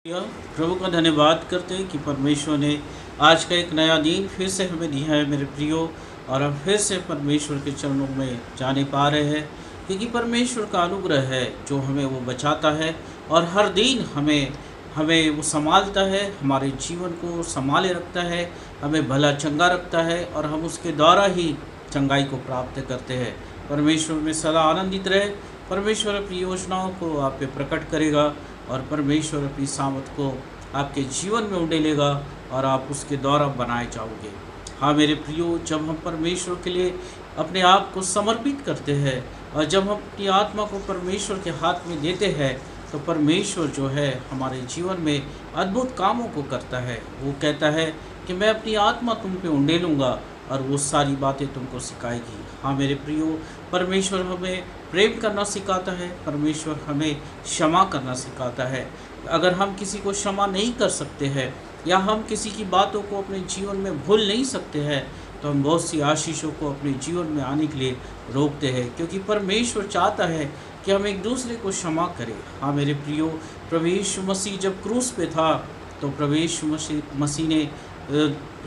या प्रभु का धन्यवाद करते हैं कि परमेश्वर ने आज का एक नया दिन फिर से हमें दिया है मेरे प्रियो। और हम फिर से परमेश्वर के चरणों में जाने पा रहे हैं, क्योंकि परमेश्वर का अनुग्रह है जो हमें वो बचाता है और हर दिन हमें हमें वो संभालता है, हमारे जीवन को संभाले रखता है, हमें भला चंगा रखता है और हम उसके द्वारा ही चंगाई को प्राप्त करते हैं। परमेश्वर में सदा आनंदित रहे। परमेश्वर अपनी योजनाओं को आप पे प्रकट करेगा और परमेश्वर अपनी सामर्थ को आपके जीवन में उंडेलेगा और आप उसके द्वारा बनाए जाओगे। हाँ मेरे प्रियो, जब हम परमेश्वर के लिए अपने आप को समर्पित करते हैं और जब हम अपनी आत्मा को परमेश्वर के हाथ में देते हैं, तो परमेश्वर जो है हमारे जीवन में अद्भुत कामों को करता है। वो कहता है कि मैं अपनी आत्मा तुम पे उंडेलूँगा और वो सारी बातें तुमको सिखाएगी। हाँ मेरे प्रियो, परमेश्वर हमें प्रेम करना सिखाता है, परमेश्वर हमें क्षमा करना सिखाता है। अगर हम किसी को क्षमा नहीं कर सकते हैं या हम किसी की बातों को अपने जीवन में भूल नहीं सकते हैं, तो हम बहुत सी आशीषों को अपने जीवन में आने के लिए रोकते हैं, क्योंकि परमेश्वर चाहता है कि हम एक दूसरे को क्षमा करें। हाँ मेरे प्रियो, प्रभु यीशु मसीह जब क्रूस पे था तो प्रभु यीशु मसीह ने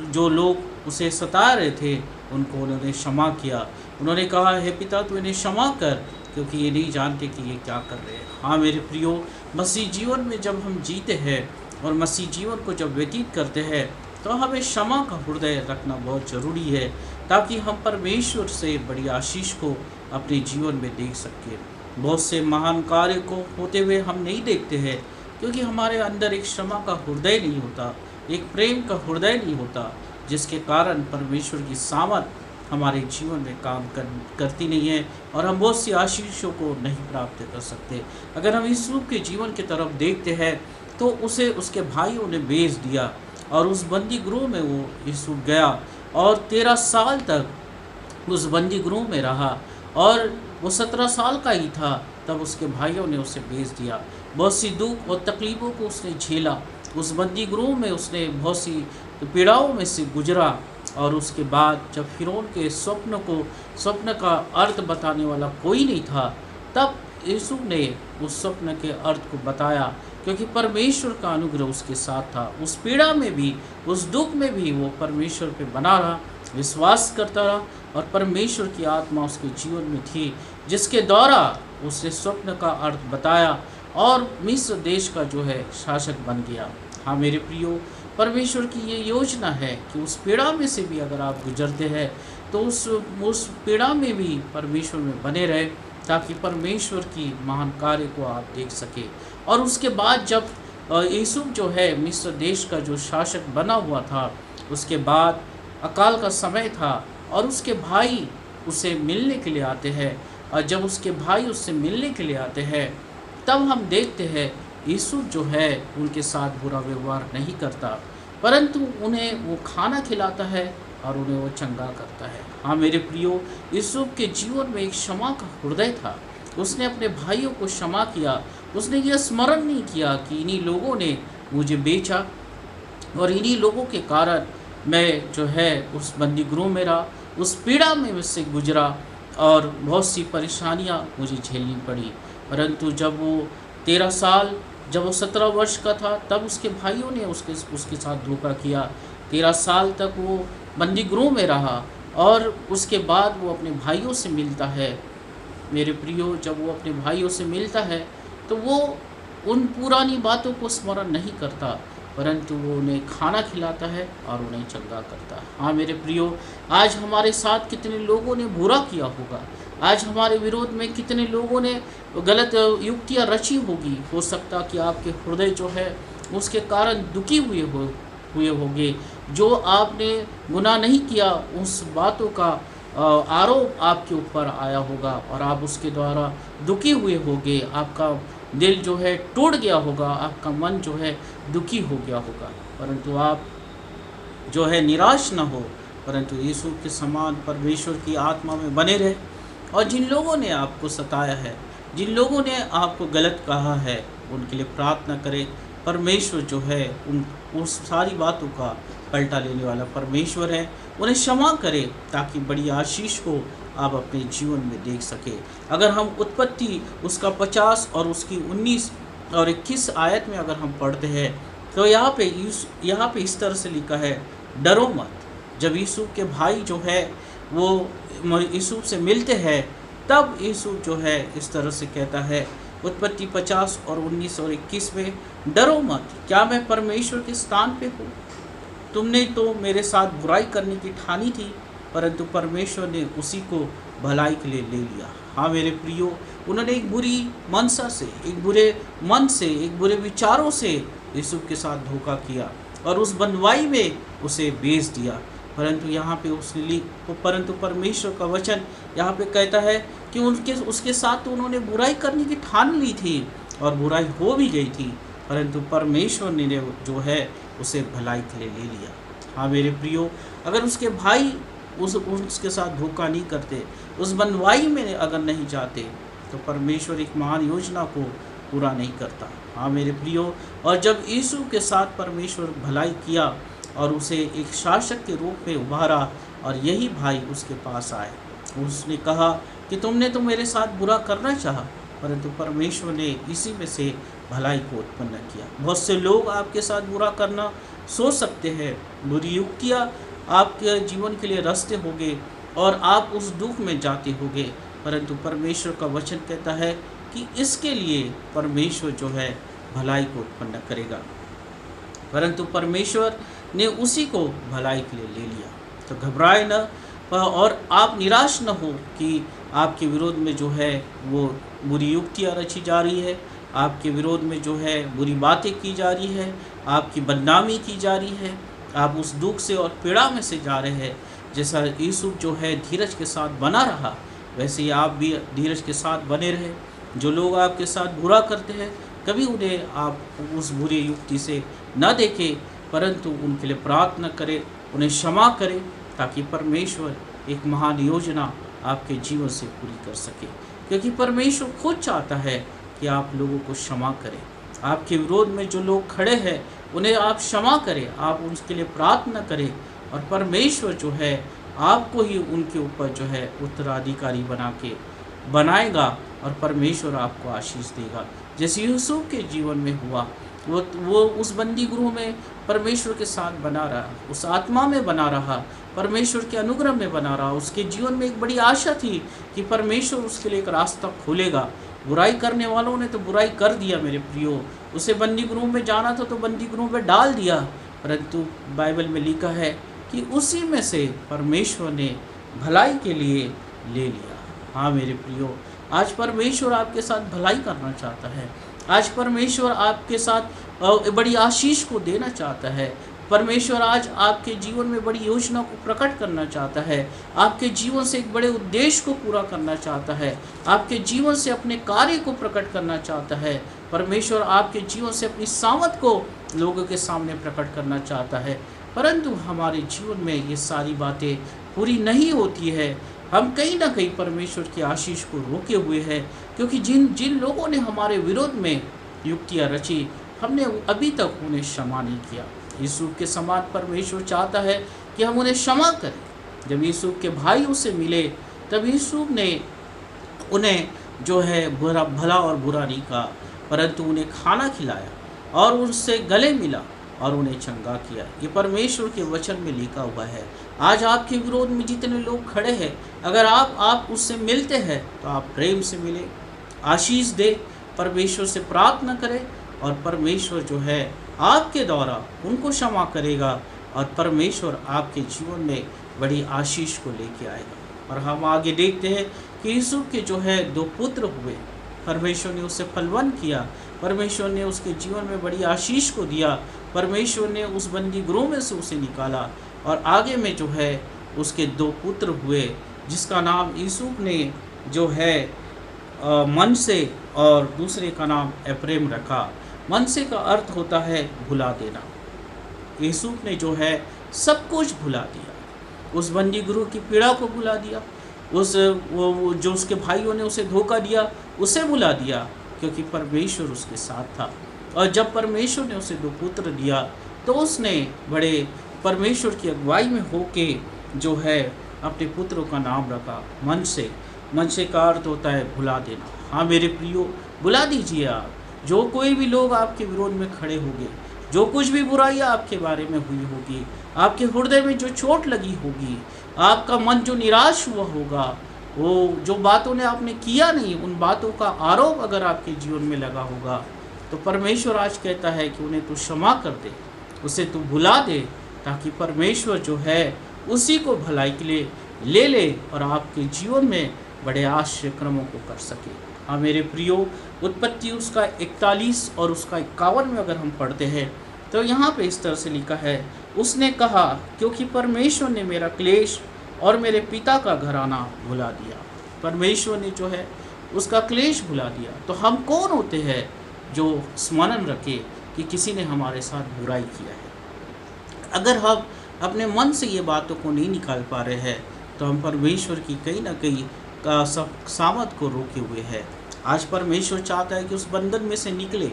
जो लोग उसे सता रहे थे उनको उन्होंने क्षमा किया। उन्होंने कहा, हे पिता तू इन्हें क्षमा कर, क्योंकि ये नहीं जानते कि ये क्या कर रहे हैं। हाँ मेरे प्रियो, मसीह जीवन में जब हम जीते हैं और मसीह जीवन को जब व्यतीत करते हैं, तो हमें क्षमा का हृदय रखना बहुत ज़रूरी है, ताकि हम परमेश्वर से बड़ी आशीष को अपने जीवन में देख सकें। बहुत से महान कार्य को होते हुए हम नहीं देखते हैं, क्योंकि हमारे अंदर एक क्षमा का हृदय नहीं होता, एक प्रेम का हृदय नहीं होता, जिसके कारण परमेश्वर की सामर्थ हमारे जीवन में काम करती नहीं है और हम बहुत सी आशीषों को नहीं प्राप्त कर सकते। अगर हम यूसुफ के जीवन की तरफ देखते हैं, तो उसे उसके भाइयों ने बेच दिया और उस बंदी गृह में वो यूसुफ गया और 13 साल तक उस बंदी गृह में रहा और वो 17 साल का ही था तब उसके भाइयों ने उसे बेच दिया। बहुत सी दुख और तकलीफ़ों को उसने झेला, उस बंदी गृह में उसने बहुत सी पीड़ाओं में से गुजरा। और उसके बाद जब फिरौन के स्वप्न का अर्थ बताने वाला कोई नहीं था, तब यूसुफ ने उस स्वप्न के अर्थ को बताया, क्योंकि परमेश्वर का अनुग्रह उसके साथ था। उस पीड़ा में भी, उस दुख में भी वो परमेश्वर पे बना रहा, विश्वास करता रहा और परमेश्वर की आत्मा उसके जीवन में थी, जिसके द्वारा उसने स्वप्न का अर्थ बताया और मिस्र देश का जो है शासक बन गया। हाँ मेरे प्रियो, परमेश्वर की ये योजना है कि उस पीड़ा में से भी अगर आप गुजरते हैं, तो उस पीड़ा में भी परमेश्वर में बने रहे, ताकि परमेश्वर की महान कार्य को आप देख सके। और उसके बाद जब यूसुफ जो है मिस्र देश का जो शासक बना हुआ था, उसके बाद अकाल का समय था और उसके भाई उसे मिलने के लिए आते हैं। और जब उसके भाई उससे मिलने के लिए आते हैं, तब हम देखते हैं यूसुफ जो है उनके साथ बुरा व्यवहार नहीं करता, परंतु उन्हें वो खाना खिलाता है और उन्हें वो चंगा करता है। हाँ मेरे प्रियो, यूसुफ के जीवन में एक क्षमा का हृदय था। उसने अपने भाइयों को क्षमा किया। उसने यह स्मरण नहीं किया कि इन्हीं लोगों ने मुझे बेचा और इन्हीं लोगों के कारण मैं जो है उस बंदी गृह में रहा, उस पीड़ा में से गुजरा और बहुत सी परेशानियाँ मुझे झेलनी पड़ी। परंतु जब वो 13 साल, जब वो 17 वर्ष का था, तब उसके भाइयों ने उसके साथ धोखा किया। 13 साल तक वो बंदी गृह में रहा और उसके बाद वो अपने भाइयों से मिलता है। मेरे प्रियो, जब वो अपने भाइयों से मिलता है, तो वो उन पुरानी बातों को स्मरण नहीं करता, परंतु वो उन्हें खाना खिलाता है और उन्हें चंगा करता है। हाँ मेरे प्रियो, आज हमारे साथ कितने लोगों ने बुरा किया होगा, आज हमारे विरोध में कितने लोगों ने गलत युक्तियाँ रची होगी। हो सकता कि आपके हृदय जो है उसके कारण दुखी हुए होंगे। जो आपने गुनाह नहीं किया, उस बातों का आरोप आपके ऊपर आया होगा और आप उसके द्वारा दुखी हुए होंगे। आपका दिल जो है टूट गया होगा, आपका मन जो है दुखी हो गया होगा, परंतु आप जो है निराश न हो, परंतु यीशु के समान परमेश्वर की आत्मा में बने रहे। और जिन लोगों ने आपको सताया है, जिन लोगों ने आपको गलत कहा है, उनके लिए प्रार्थना करें। परमेश्वर जो है उस सारी बातों का पलटा लेने वाला परमेश्वर है। उन्हें क्षमा करें, ताकि बड़ी आशीष को आप अपने जीवन में देख सके। अगर हम उत्पत्ति उसका 50 और उसकी 19 और 21 आयत में अगर हम पढ़ते हैं तो यहाँ पे इस तरह से लिखा है, डरो मत। जब यूसुफ के भाई जो है वो यूसुफ से मिलते हैं, तब यूसुफ जो है इस तरह से कहता है, उत्पत्ति 50 और 19 और 21 में, डरो मत, क्या मैं परमेश्वर के स्थान पे हूँ? तुमने तो मेरे साथ बुराई करने की ठानी थी, परंतु परमेश्वर ने उसी को भलाई के लिए ले लिया। हाँ मेरे प्रियो, उन्होंने एक बुरी मनसा से, एक बुरे मन से, एक बुरे विचारों से यूसुफ के साथ धोखा किया और उस बंधुआई में उसे बेच दिया। परंतु परमेश्वर का वचन यहाँ पे कहता है कि उसके साथ तो उन्होंने बुराई करने की ठान ली थी और बुराई हो भी गई थी, परंतु परमेश्वर ने जो है उसे भलाई के लिए ले लिया। हाँ मेरे प्रियो, अगर उसके भाई उसके साथ धोखा नहीं करते, उस बंधुआई में अगर नहीं जाते, तो परमेश्वर एक महान योजना को पूरा नहीं करता। हाँ मेरे प्रियो, और जब यीशु के साथ परमेश्वर भलाई किया और उसे एक शासक के रूप में उभारा, और यही भाई उसके पास आए, उसने कहा कि तुमने तो मेरे साथ बुरा करना चाहा, परंतु परमेश्वर ने इसी में से भलाई को उत्पन्न किया। बहुत से लोग आपके साथ बुरा करना सोच सकते हैं, बुरी युक्तियाँ आपके जीवन के लिए रास्ते होंगे और आप उस दुख में जाते होंगे, परंतु परमेश्वर का वचन कहता है कि इसके लिए परमेश्वर जो है भलाई को उत्पन्न करेगा, परंतु परमेश्वर ने उसी को भलाई के लिए ले लिया। तो घबराए न और आप निराश न हो कि आपके विरोध में जो है वो बुरी युक्तियाँ रची जा रही है, आपके विरोध में जो है बुरी बातें की जा रही है, आपकी बदनामी की जा रही है, आप उस दुख से और पीड़ा में से जा रहे हैं। जैसा यूसुफ जो है धीरज के साथ बना रहा, वैसे ही आप भी धीरज के साथ बने रहे। जो लोग आपके साथ बुरा करते हैं, कभी उन्हें आप उस बुरी युक्ति से न देखें, परंतु उनके लिए प्रार्थना करें, उन्हें क्षमा करें, ताकि परमेश्वर एक महान योजना आपके जीवन से पूरी कर सके। क्योंकि परमेश्वर खुद चाहता है कि आप लोगों को क्षमा करें। आपके विरोध में जो लोग खड़े हैं उन्हें आप क्षमा करें, आप उनके लिए प्रार्थना करें, और परमेश्वर जो है आपको ही उनके ऊपर जो है उत्तराधिकारी बनाएगा और परमेश्वर आपको आशीष देगा। जैसे यूसुफ के जीवन में हुआ, वो उस बंदी गृह में परमेश्वर के साथ बना रहा, उस आत्मा में बना रहा, परमेश्वर के अनुग्रह में बना रहा। उसके जीवन में एक बड़ी आशा थी कि परमेश्वर उसके लिए एक रास्ता खोलेगा। बुराई करने वालों ने तो बुराई कर दिया मेरे प्रियो, उसे बंदी गृह में जाना था तो बंदी गृह में डाल दिया, परंतु बाइबल में लिखा है कि उसी में से परमेश्वर ने भलाई के लिए ले लिया। हाँ मेरे प्रियो, आज परमेश्वर आपके साथ भलाई करना चाहता है। आज परमेश्वर आपके साथ बड़ी आशीष को देना चाहता है। परमेश्वर आज आपके जीवन में बड़ी योजना को प्रकट करना चाहता है, आपके जीवन से एक बड़े उद्देश्य को पूरा करना चाहता है, आपके जीवन से अपने कार्य को प्रकट करना चाहता है। परमेश्वर आपके जीवन से अपनी सामर्थ को लोगों के सामने प्रकट करना चाहता है, परंतु हमारे जीवन में ये सारी बातें पूरी नहीं होती है। हम कहीं ना कहीं परमेश्वर की आशीष को रोके हुए हैं, क्योंकि जिन लोगों ने हमारे विरोध में युक्तियाँ रची, हमने अभी तक उन्हें क्षमा नहीं किया। यूसुफ के समान परमेश्वर चाहता है कि हम उन्हें क्षमा करें। जब यूसुफ के भाई उससे मिले, तब यूसुफ ने उन्हें जो है भला और बुरा नहीं कहा, परंतु उन्हें खाना खिलाया और उनसे गले मिला और उन्हें चंगा किया। ये परमेश्वर के वचन में लिखा हुआ है। आज आपके विरोध में जितने लोग खड़े हैं, अगर आप उससे मिलते हैं तो आप प्रेम से मिले, आशीष दे, परमेश्वर से प्रार्थना करें, और परमेश्वर जो है आपके द्वारा उनको क्षमा करेगा, और परमेश्वर आपके जीवन में बड़ी आशीष को लेके आएगा। और हम आगे देखते हैं कि यूसुफ के जो है 2 पुत्र हुए, परमेश्वर ने उसे फलवान किया, परमेश्वर ने उसके जीवन में बड़ी आशीष को दिया, परमेश्वर ने उस बंदी गृह में से उसे निकाला, और आगे में जो है उसके 2 पुत्र हुए, जिसका नाम यूसुफ ने जो है मनसे और दूसरे का नाम एफ्रेम रखा। मनसे का अर्थ होता है भुला देना। यूसुफ ने जो है सब कुछ भुला दिया, उस बंदी गृह की पीड़ा को भुला दिया, वो जो उसके भाइयों ने उसे धोखा दिया उसे भुला दिया, क्योंकि परमेश्वर उसके साथ था। और जब परमेश्वर ने उसे 2 पुत्र दिया, तो उसने बड़े परमेश्वर की अगुवाई में होके जो है अपने पुत्रों का नाम रखा मनसे। मनसे का अर्थ होता है भुला देना। हाँ मेरे प्रियो, भुला दीजिए आप। जो कोई भी लोग आपके विरोध में खड़े होंगे, जो कुछ भी बुराइयां आपके बारे में हुई होगी, आपके हृदय में जो चोट लगी होगी, आपका मन जो निराश हुआ होगा, वो जो बातों ने आपने किया नहीं, उन बातों का आरोप अगर आपके जीवन में लगा होगा, तो परमेश्वर आज कहता है कि उन्हें तू क्षमा कर दे, उसे तू भुला दे, ताकि परमेश्वर जो है उसी को भलाई के लिए ले ले और आपके जीवन में बड़े आश्चर्य क्रमों को कर सके। हाँ मेरे प्रियो, उत्पत्ति उसका 41 और उसका 51 में अगर हम पढ़ते हैं तो यहाँ पे इस तरह से लिखा है, उसने कहा क्योंकि परमेश्वर ने मेरा क्लेश और मेरे पिता का घराना भुला दिया। परमेश्वर ने जो है उसका क्लेश भुला दिया। तो हम कौन होते हैं जो स्मरण रखे कि किसी ने हमारे साथ बुराई किया है। अगर हम अपने मन से ये बातों को नहीं निकाल पा रहे हैं तो हम परमेश्वर की कहीं ना कहीं का सामत को रोके हुए हैं। आज परमेश्वर चाहता है कि उस बंधन में से निकले,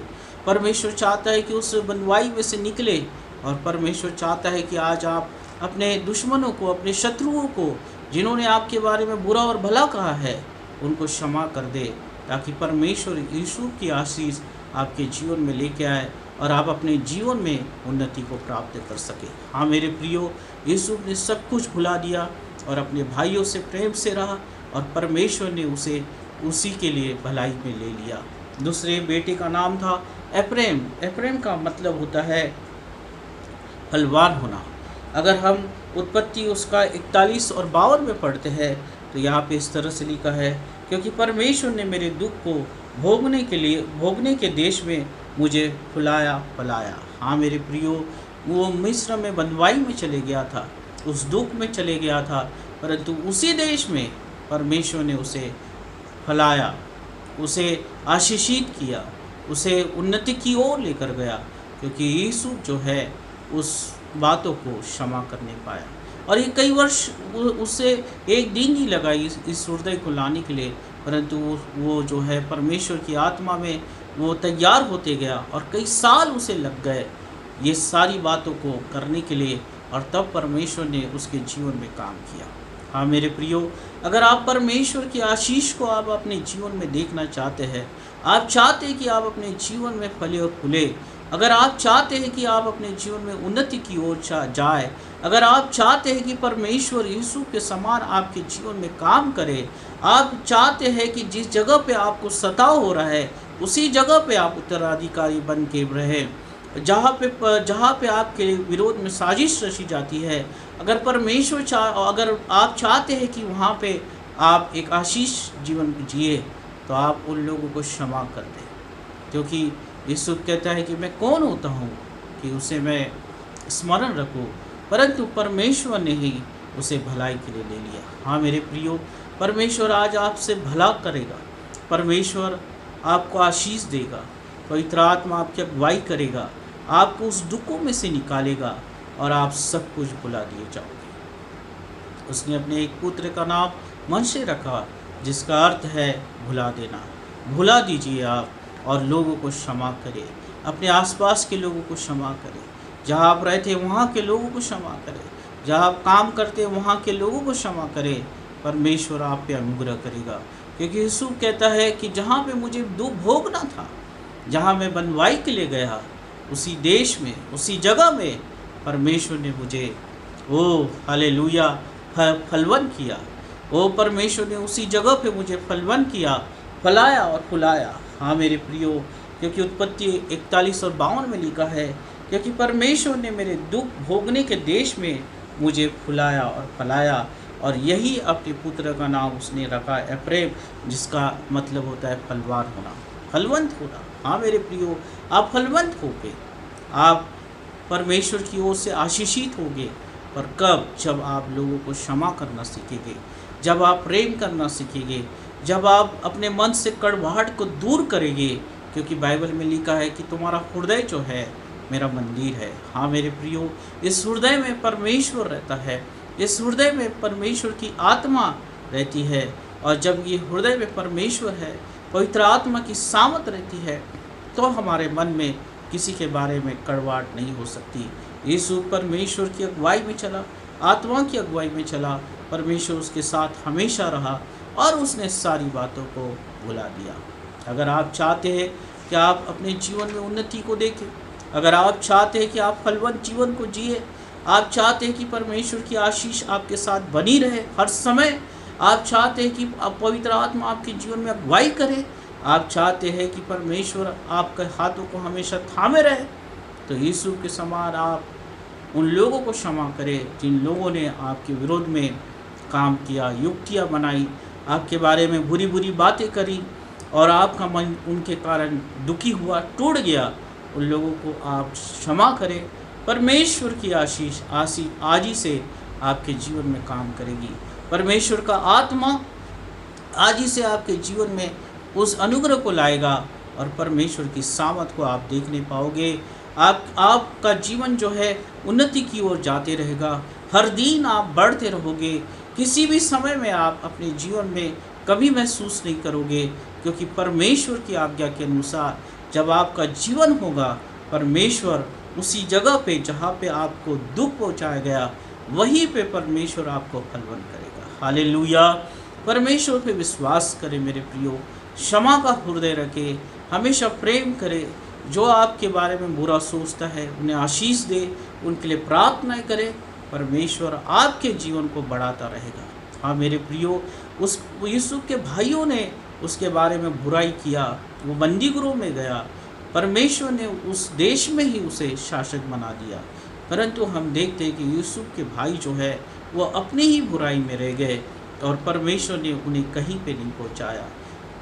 परमेश्वर चाहता है कि उस बंधुआई में से निकले, और परमेश्वर चाहता है कि आज आप अपने दुश्मनों को, अपने शत्रुओं को, जिन्होंने आपके बारे में बुरा और भला कहा है, उनको क्षमा कर दे, ताकि परमेश्वर यीशु की आशीष आपके जीवन में लेके आए और आप अपने जीवन में उन्नति को प्राप्त कर सके। हाँ मेरे प्रियो, यीशु ने सब कुछ भुला दिया और अपने भाइयों से प्रेम से रहा, और परमेश्वर ने उसे उसी के लिए भलाई में ले लिया। दूसरे बेटे का नाम था एफ्रेम। एफ्रेम का मतलब होता है फलवान होना। अगर हम उत्पत्ति उसका 41 और 52 में पढ़ते हैं तो यहाँ पे इस तरह से लिखा है, क्योंकि परमेश्वर ने मेरे दुख को भोगने के देश में मुझे फुलाया फलाया। हाँ मेरे प्रियो, वो मिस्र में बंधुआई में चले गया था, उस दुख में चले गया था, परंतु उसी देश में परमेश्वर ने उसे फलाया, उसे आशीषित किया, उसे उन्नति की ओर लेकर गया, क्योंकि यीशु जो है उस बातों को क्षमा करने पाया। और ये कई वर्ष उससे एक दिन ही लगा इस हृदय को लाने के लिए, परंतु वो जो है परमेश्वर की आत्मा में वो तैयार होते गया, और कई साल उसे लग गए ये सारी बातों को करने के लिए, और तब परमेश्वर ने उसके जीवन में काम किया। हाँ मेरे प्रियो, अगर आप परमेश्वर की आशीष को आप अपने जीवन में देखना चाहते हैं, आप चाहते हैं कि आप अपने जीवन में फले और फूले, अगर आप चाहते हैं कि आप अपने जीवन में उन्नति की ओर जाए, अगर आप चाहते हैं कि परमेश्वर यीशु के समान आपके जीवन में काम करे, आप चाहते हैं कि जिस जगह पे आपको सताव हो रहा है उसी जगह पे आप उत्तराधिकारी बन के रहें, जहाँ पे आपके विरोध में साजिश रची जाती है, अगर अगर आप चाहते हैं कि वहाँ पे आप एक आशीष जीवन जिए, तो आप उन लोगों को क्षमा कर दें, क्योंकि यीशु कहता है कि मैं कौन होता हूँ कि उसे मैं स्मरण रखूँ, परंतु परमेश्वर ने ही उसे भलाई के लिए ले लिया। हाँ मेरे प्रियो, परमेश्वर आज आपसे भला करेगा, परमेश्वर आपको आशीष देगा, पवित्र आत्मा आपकी अगुवाई करेगा, आपको उस दुखों में से निकालेगा और आप सब कुछ भुला दिए जाओगे। उसने अपने एक पुत्र का नाम मनशे रखा, जिसका अर्थ है भुला देना। भुला दीजिए आप और लोगों को क्षमा करें, अपने आसपास के लोगों को क्षमा करें, जहाँ आप रहते हैं वहाँ के लोगों को क्षमा करें, जहाँ आप काम करते हैं वहाँ के लोगों को क्षमा करें। परमेश्वर आप पे अनुग्रह करेगा, क्योंकि यीशु कहता है कि जहाँ पे मुझे दुख भोगना था, जहाँ मैं बंधुआई के लिए गया, उसी देश में, उसी जगह में परमेश्वर ने मुझे हालेलुया फलवन किया। परमेश्वर ने उसी जगह पे मुझे फलवन किया, फलाया और फुलाया। हाँ मेरे प्रियो, क्योंकि उत्पत्ति 41 और 52 में लिखा है, क्योंकि परमेश्वर ने मेरे दुख भोगने के देश में मुझे फुलाया और फलाया, और यही अपने पुत्र का नाम उसने रखा एफ्रेम, जिसका मतलब होता है फलवान होना, फलवंत होना। हाँ मेरे प्रियो, आप फलवंत होगे, आप परमेश्वर की ओर से आशीषित होगे, पर कब? जब आप लोगों को क्षमा करना सीखेंगे, जब आप प्रेम करना सीखेंगे, जब आप अपने मन से कड़वाहट को दूर करेंगे, क्योंकि बाइबल में लिखा है कि तुम्हारा हृदय जो है मेरा मंदिर है। हाँ मेरे प्रियो, इस हृदय में परमेश्वर रहता है, इस हृदय में परमेश्वर की आत्मा रहती है, और जब ये हृदय में परमेश्वर है, पवित्र आत्मा की सामत रहती है, तो हमारे मन में किसी के बारे में कड़वाहट नहीं हो सकती। यीशु परमेश्वर की अगुवाई में चला, आत्मा की अगुवाई में चला, परमेश्वर उसके साथ हमेशा रहा और उसने सारी बातों को भुला दिया। अगर आप चाहते हैं कि आप अपने जीवन में उन्नति को देखें। अगर आप चाहते हैं कि आप फलवंत जीवन को जिए, आप चाहते हैं कि परमेश्वर की आशीष आपके साथ बनी रहे हर समय, आप चाहते हैं कि पवित्र आत्मा आपके जीवन में अगुवाई करे, आप चाहते हैं कि परमेश्वर आपके हाथों को हमेशा थामे रहे, तो यीशु के समान आप उन लोगों को क्षमा करें जिन लोगों ने आपके विरोध में काम किया, युक्तियाँ बनाई, आपके बारे में बुरी बुरी बातें करी और आपका मन उनके कारण दुखी हुआ, टूट गया। उन लोगों को आप क्षमा करें। परमेश्वर की आशीष आज ही से आपके जीवन में काम करेगी। परमेश्वर का आत्मा आज ही से आपके जीवन में उस अनुग्रह को लाएगा और परमेश्वर की सामर्थ को आप देखने पाओगे। आपका जीवन जो है उन्नति की ओर जाते रहेगा। हर दिन आप बढ़ते रहोगे। किसी भी समय में आप अपने जीवन में कभी महसूस नहीं करोगे, क्योंकि परमेश्वर की आज्ञा के अनुसार जब आपका जीवन होगा, परमेश्वर उसी जगह पे जहाँ पे आपको दुख पहुँचाया गया, वहीं पे परमेश्वर आपको फलवंत करेगा। हालेलुया। परमेश्वर पे विश्वास करें मेरे प्रियो, क्षमा का हृदय रखें, हमेशा प्रेम करें। जो आपके बारे में बुरा सोचता है उन्हें आशीष दे, उनके लिए प्रार्थना करें। परमेश्वर आपके जीवन को बढ़ाता रहेगा। हाँ मेरे प्रियो, उस यूसुफ के भाइयों ने उसके बारे में बुराई किया, वो बंदी गृह में गया, परमेश्वर ने उस देश में ही उसे शासक बना दिया। परंतु हम देखते हैं कि यूसुफ के भाई जो है वो अपनी ही बुराई में रह गए और परमेश्वर ने उन्हें कहीं पे नहीं पहुंचाया।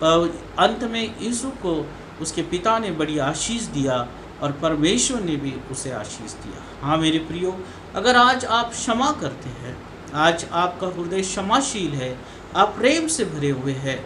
पर अंत में यूसुफ को उसके पिता ने बड़ी आशीष दिया और परमेश्वर ने भी उसे आशीष दिया। हाँ मेरे प्रियो, अगर आज आप क्षमा करते हैं, आज आपका हृदय क्षमाशील है, आप प्रेम से भरे हुए हैं,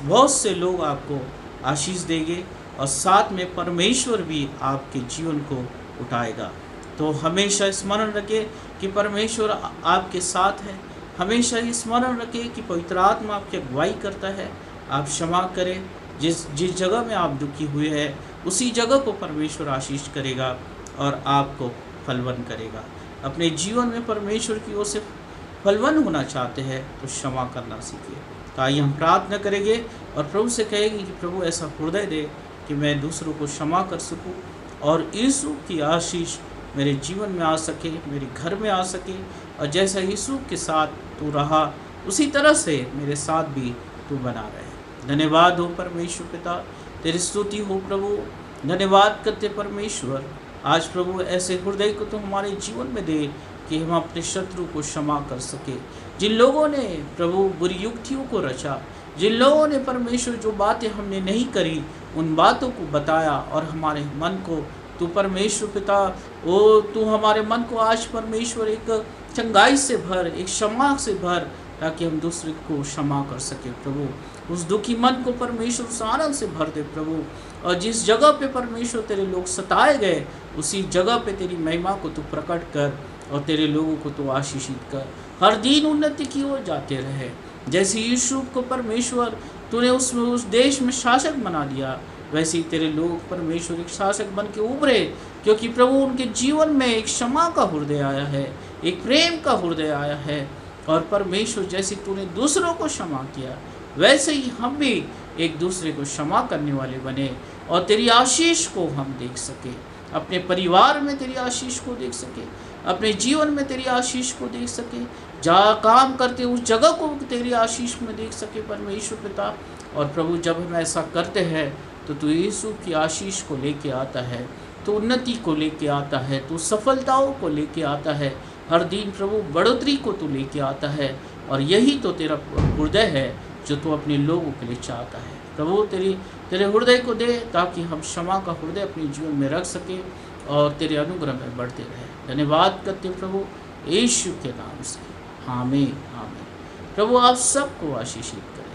बहुत से लोग आपको आशीष देंगे और साथ में परमेश्वर भी आपके जीवन को उठाएगा। तो हमेशा स्मरण रखें कि परमेश्वर आपके साथ है। हमेशा स्मरण रखें कि पवित्र आत्मा आपकी अगुवाई करता है। आप क्षमा करें। जिस जगह में आप दुखी हुए हैं उसी जगह को परमेश्वर आशीष करेगा और आपको फलवंत करेगा। अपने जीवन में परमेश्वर की ओर से फलवंत होना चाहते हैं तो क्षमा करना सीखिए। तो आइए हम प्रार्थना करेंगे और प्रभु से कहेंगे कि प्रभु ऐसा हृदय दे कि मैं दूसरों को क्षमा कर सकूं और यीशु की आशीष मेरे जीवन में आ सके, मेरे घर में आ सके, और जैसा यीशु के साथ तू रहा उसी तरह से मेरे साथ भी तू बना रहे। धन्यवाद हो परमेश्वर पिता, तेरी स्तुति हो प्रभु। धन्यवाद करते परमेश्वर, आज प्रभु ऐसे हृदय को तो हमारे जीवन में दे कि हम अपने शत्रु को क्षमा कर सके। जिन लोगों ने प्रभु बुरी युक्तियों को रचा, जिन लोगों ने परमेश्वर जो बातें हमने नहीं करी उन बातों को बताया और हमारे मन को तू परमेश्वर पिता तू हमारे मन को आज परमेश्वर एक चंगाई से भर, एक क्षमा से भर, ताकि हम दूसरे को क्षमा कर सके प्रभु। उस दुखी मन को परमेश्वर उस आनंद से भर दे प्रभु। और जिस जगह पे परमेश्वर तेरे लोग सताए गए उसी जगह पे तेरी महिमा को तू प्रकट कर और तेरे लोगों को तू आशीषित कर। हर दिन उन्नति की ओर जाते रहे। जैसे यूसुफ को परमेश्वर तूने उस देश में शासक बना दिया, वैसे ही तेरे लोग परमेश्वर एक शासक बन के उभरे, क्योंकि प्रभु उनके जीवन में एक क्षमा का हृदय आया है, एक प्रेम का हृदय आया है। और परमेश्वर जैसे तूने दूसरों को क्षमा किया वैसे ही हम भी एक दूसरे को क्षमा करने वाले बने और तेरी आशीष को हम देख सके, अपने परिवार में तेरी आशीष को देख सके, अपने जीवन में तेरी आशीष को देख सके, जहाँ काम करते उस जगह को तेरी आशीष में देख सके परमेश्वर पिता। और प्रभु जब हम ऐसा करते हैं तो तू यीशु की आशीष को लेके आता है, तू उन्नति को लेके आता है, तू सफलताओं को लेके आता है, हर दिन प्रभु बढ़ोतरी को तू लेके आता है। और यही तो तेरा हृदय है जो तू अपने लोगों के लिए चाहता है। प्रभु तेरे हृदय को दे ताकि हम क्षमा का हृदय अपने जीवन में रख सके और तेरे अनुग्रह में बढ़ते रहे। धन्यवाद करते प्रभु यीशु के नाम से, आमीन आमीन। प्रभु आप सबको आशीषित करें।